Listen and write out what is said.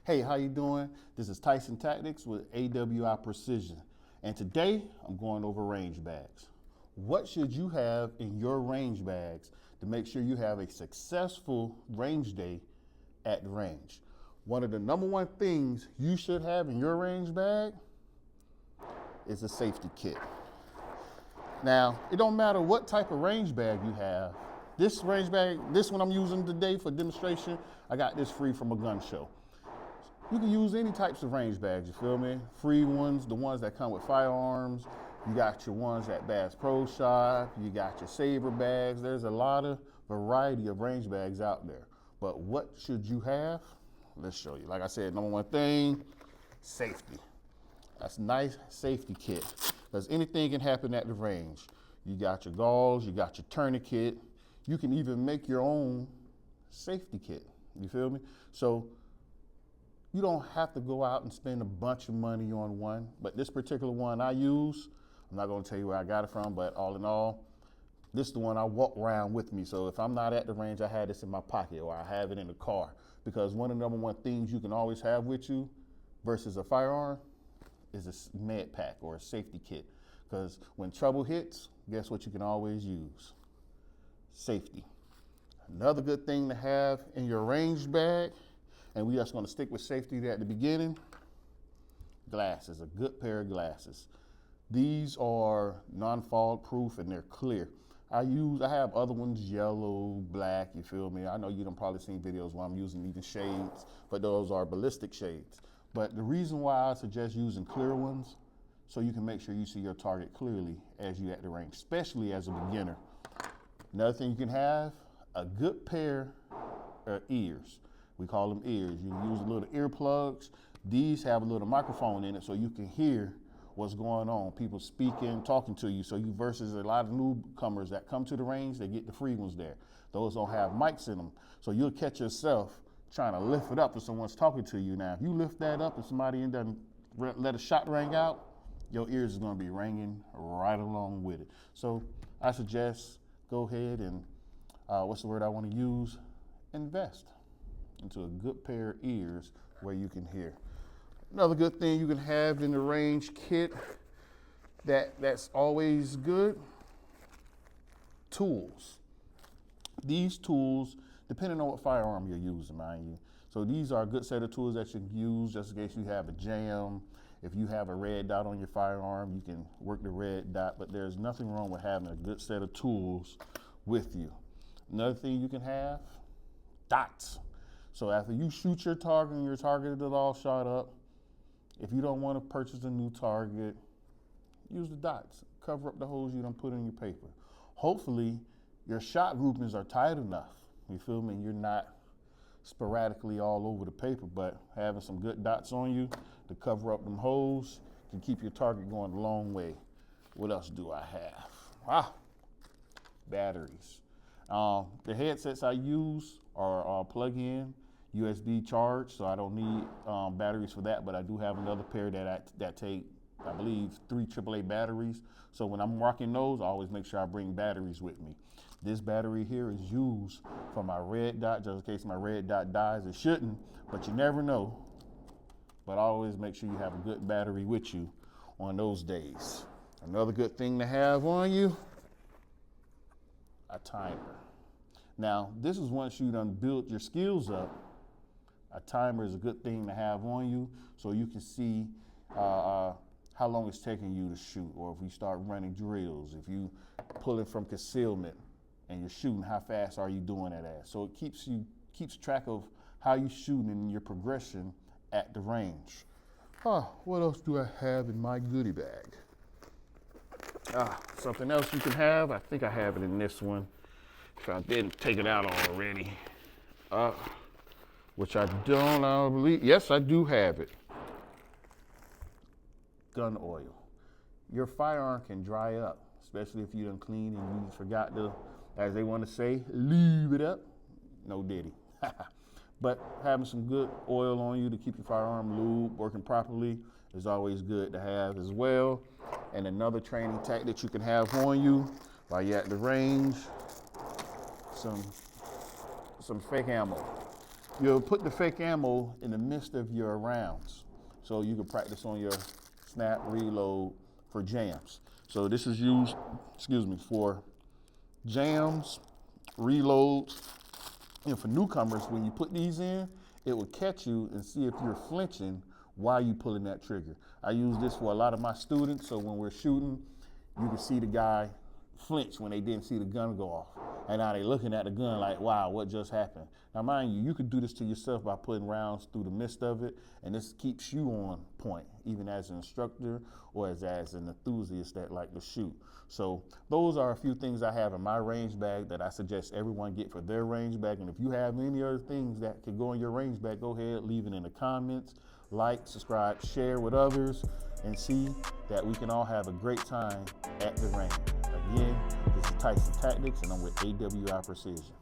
Hey, how you doing? This is Tyson Tactics with AWI Precision. And today I'm going over range bags. What should you have in your range bags to make sure you have a successful range day at the range? One of the number one things you should have in your range bag is a safety kit. Now, it don't matter what type of range bag you have. This range bag, this one I'm using today for demonstration, I got this free from a gun show. You can use any types of range bags, you feel me? Free ones, the ones that come with firearms. You got your ones at Bass Pro Shop. You got your Saber bags. There's a lot of variety of range bags out there. But what should you have? Let's show you. Like I said, number one thing, safety. That's a nice safety kit, because anything can happen at the range. You got your gauze, you got your tourniquet. You can even make your own safety kit, you feel me? So you don't have to go out and spend a bunch of money on one, but this particular one I use, I'm not gonna tell you where I got it from, but all in all, this is the one I walk around with me. So if I'm not at the range, I have this in my pocket or I have it in the car, because one of the number one things you can always have with you versus a firearm is a med pack or a safety kit. Because when trouble hits, guess what you can always use? Safety. Another good thing to have in your range bag, and we just gonna stick with safety at the beginning, glasses, a good pair of glasses. These are non-fog proof and they're clear. I have other ones, yellow, black, you feel me? I know you done probably seen videos where I'm using even shades, but those are ballistic shades. But the reason why I suggest using clear ones, so you can make sure you see your target clearly as you at the range, especially as a beginner. Another thing you can have, a good pair of ears. We call them ears. You can use little earplugs. These have a little microphone in it so you can hear what's going on, people speaking, talking to you. So you versus a lot of newcomers that come to the range, they get the free ones there. Those don't have mics in them. So you'll catch yourself trying to lift it up if someone's talking to you. Now, if you lift that up and somebody doesn't let a shot ring out, your ears is gonna be ringing right along with it. So I suggest go ahead and, what's the word I wanna use? Invest into a good pair of ears where you can hear. Another good thing you can have in the range kit that's always good, tools. These tools, depending on what firearm you're using, mind you. So these are a good set of tools that you can use just in case you have a jam. If you have a red dot on your firearm, you can work the red dot, but there's nothing wrong with having a good set of tools with you. Another thing you can have, dots. So after you shoot your target and your target is all shot up, if you don't want to purchase a new target, use the dots. Cover up the holes you done put in your paper. Hopefully, your shot groupings are tight enough. You feel me? You're not sporadically all over the paper, but having some good dots on you to cover up them holes can keep your target going a long way. What else do I have? Batteries. The headsets I use are plug-in, USB charged, so I don't need batteries for that, but I do have another pair that take, I believe, 3 AAA batteries. So when I'm rocking those, I always make sure I bring batteries with me. This battery here is used for my red dot, just in case my red dot dies. It shouldn't, but you never know. But always make sure you have a good battery with you on those days. Another good thing to have on you, a timer. Now, this is once you done built your skills up, a timer is a good thing to have on you so you can see how long it's taking you to shoot, or if you start running drills, if you pulling from concealment and you're shooting, how fast are you doing that at? So it keeps track of how you shooting and your progression at the range. What else do I have in my goodie bag? Something else you can have, I think I have it in this one. If I didn't take it out already, which I don't believe, yes, I do have it. Gun oil. Your firearm can dry up, especially if you done clean and you forgot to, as they want to say, leave it up. No diddy. But having some good oil on you to keep your firearm lubed, working properly, is always good to have as well. And another training tactic you can have on you while you're at the range, some fake ammo. You'll put the fake ammo in the midst of your rounds. So you can practice on your snap, reload for jams. So this is used, for jams, reloads, and for newcomers, when you put these in, it will catch you and see if you're flinching while you pulling that trigger. I use this for a lot of my students, so when we're shooting, you can see the guy flinch when they didn't see the gun go off. And now they're looking at the gun like, wow, what just happened? Now, mind you, you could do this to yourself by putting rounds through the midst of it, and this keeps you on point, even as an instructor or as an enthusiast that like to shoot. So those are a few things I have in my range bag that I suggest everyone get for their range bag. And if you have any other things that could go in your range bag, go ahead, leave it in the comments, like, subscribe, share with others, and see that we can all have a great time at the range. Again, this is Tyson Tactics, and I'm with AWI Precision.